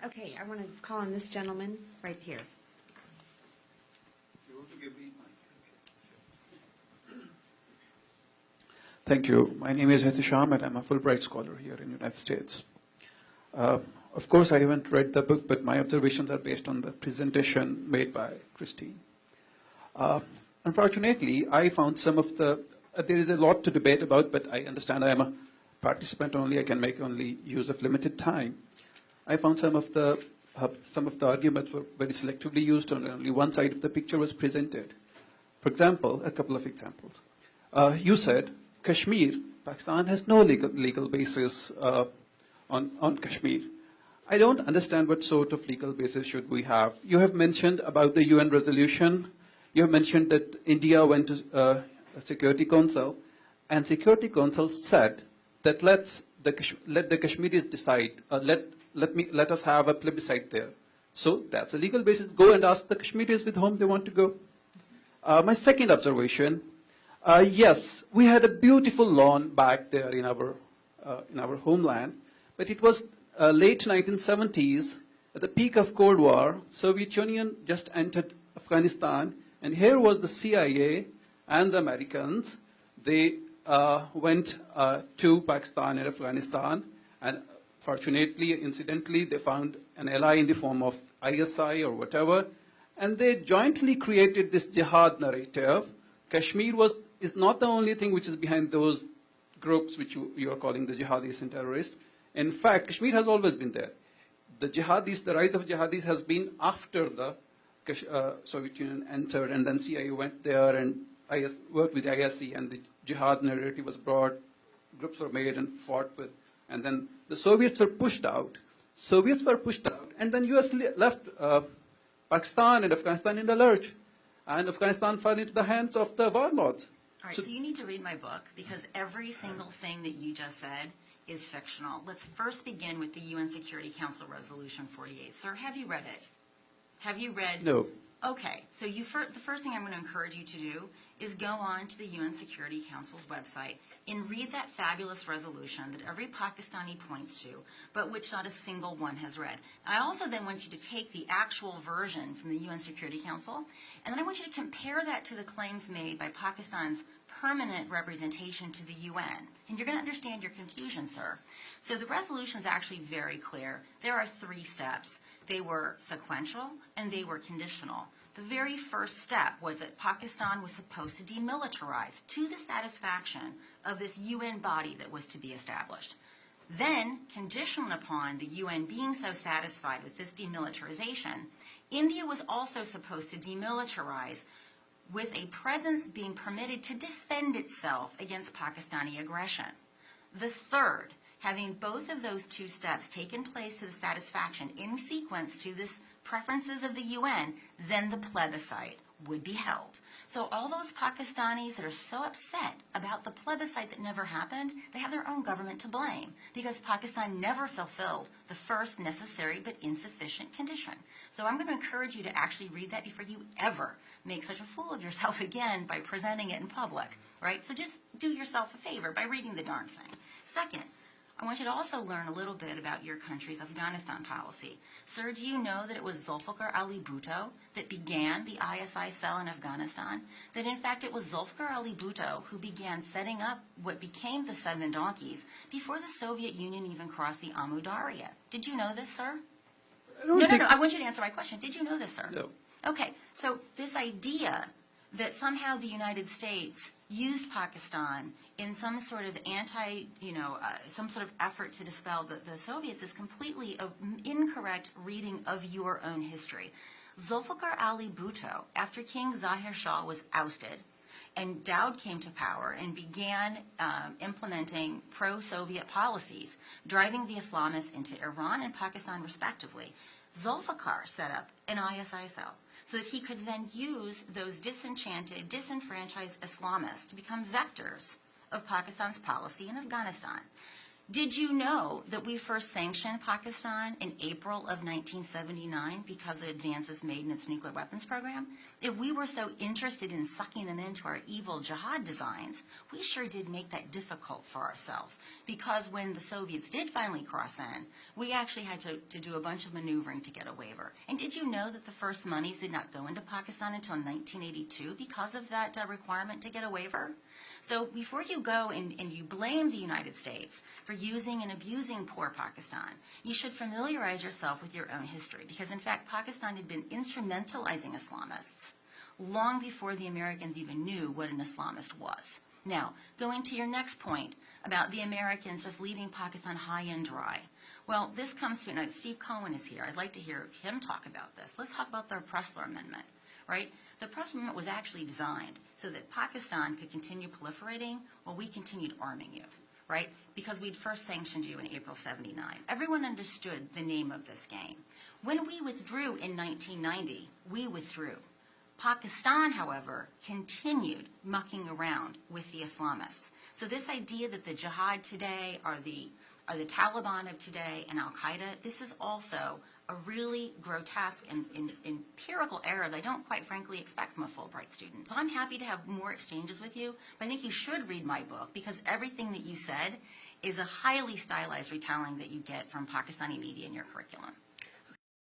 Okay, I want to call on this gentleman right here. Thank you. My name is Hitisham, and I'm a Fulbright scholar here in the United States. Of course, I haven't read the book, but my observations are based on the presentation made by Christine. Unfortunately, I found some of the, there is a lot to debate about, but I understand I am a participant only. I can make only use of limited time. I found some of the arguments were very selectively used, and only one side of the picture was presented. For example, a couple of examples. You said Kashmir, Pakistan has no legal basis on Kashmir. I don't understand what sort of legal basis should we have. You have mentioned about the UN resolution. You have mentioned that India went to a Security Council, and Security Council said that let the Kashmiris decide. Let us have a plebiscite there. So that's a legal basis. Go and ask the Kashmiris with whom they want to go. My second observation, yes, we had a beautiful lawn back there in our homeland, but it was late 1970s, at the peak of Cold War. Soviet Union just entered Afghanistan, and here was the CIA and the Americans. They went to Pakistan and Afghanistan, and fortunately, incidentally, they found an ally in the form of ISI or whatever, and they jointly created this jihad narrative. Kashmir is not the only thing which is behind those groups which you are calling the jihadis and terrorists. In fact, Kashmir has always been there. The rise of jihadis has been after the Soviet Union entered, and then CIA went there and worked with ISI, and the jihad narrative was brought, groups were made and fought with, and then the Soviets were pushed out. And then US left Pakistan and Afghanistan in the lurch, and Afghanistan fell into the hands of the warlords. All right, so you need to read my book, because every single thing that you just said is fictional. Let's first begin with the UN Security Council Resolution 48. Sir, have you read it? Have you read? No. Okay, so the first thing I'm going to encourage you to do is go on to the UN Security Council's website and read that fabulous resolution that every Pakistani points to, but which not a single one has read. I also then want you to take the actual version from the UN Security Council, and then I want you to compare that to the claims made by Pakistan's permanent representation to the UN. And you're going to understand your confusion, sir. So the resolution is actually very clear. There are 3 steps. They were sequential and they were conditional. The very first step was that Pakistan was supposed to demilitarize to the satisfaction of this UN body that was to be established. Then, conditional upon the UN being so satisfied with this demilitarization, India was also supposed to demilitarize with a presence being permitted to defend itself against Pakistani aggression. The third, having both of those 2 steps taken place to the satisfaction in sequence to this preferences of the UN, then the plebiscite would be held. So all those Pakistanis that are so upset about the plebiscite that never happened, they have their own government to blame, because Pakistan never fulfilled the first necessary but insufficient condition. So I'm going to encourage you to actually read that before you ever make such a fool of yourself again by presenting it in public, right? So just do yourself a favor by reading the darn thing. Second, I want you to also learn a little bit about your country's Afghanistan policy. Sir, do you know that it was Zulfikar Ali Bhutto that began the ISI cell in Afghanistan? That in fact it was Zulfikar Ali Bhutto who began setting up what became the 7 donkeys before the Soviet Union even crossed the Amu Darya. Did you know this, sir? No, I want you to answer my question. Did you know this, sir? No. Okay, so this idea that somehow the United States used Pakistan in some sort of some sort of effort to dispel the Soviets is completely an incorrect reading of your own history. Zulfikar Ali Bhutto, after King Zahir Shah was ousted, and Dowd came to power and began implementing pro-Soviet policies, driving the Islamists into Iran and Pakistan respectively, Zulfikar set up an ISI cell so that he could then use those disenchanted, disenfranchised Islamists to become vectors of Pakistan's policy in Afghanistan. Did you know that we first sanctioned Pakistan in April of 1979 because of advances made in its nuclear weapons program? If we were so interested in sucking them into our evil jihad designs, we sure did make that difficult for ourselves, because when the Soviets did finally cross in, we actually had to do a bunch of maneuvering to get a waiver. And did you know that the first monies did not go into Pakistan until 1982 because of that requirement to get a waiver? So before you go and you blame the United States for using and abusing poor Pakistan, you should familiarize yourself with your own history, because in fact Pakistan had been instrumentalizing Islamists long before the Americans even knew what an Islamist was. Now, going to your next point about the Americans just leaving Pakistan high and dry. Well, this comes to, and Steve Cohen is here. I'd like to hear him talk about this. Let's talk about the Pressler Amendment, right? The Pressler Amendment was actually designed so that Pakistan could continue proliferating while we continued arming you, right? Because we'd first sanctioned you in April '79. Everyone understood the name of this game. When we withdrew in 1990, we withdrew. Pakistan, however, continued mucking around with the Islamists. So this idea that the jihad today are the Taliban of today and Al-Qaeda, this is also a really grotesque and empirical error that I don't quite frankly expect from a Fulbright student. So I'm happy to have more exchanges with you, but I think you should read my book, because everything that you said is a highly stylized retelling that you get from Pakistani media in your curriculum.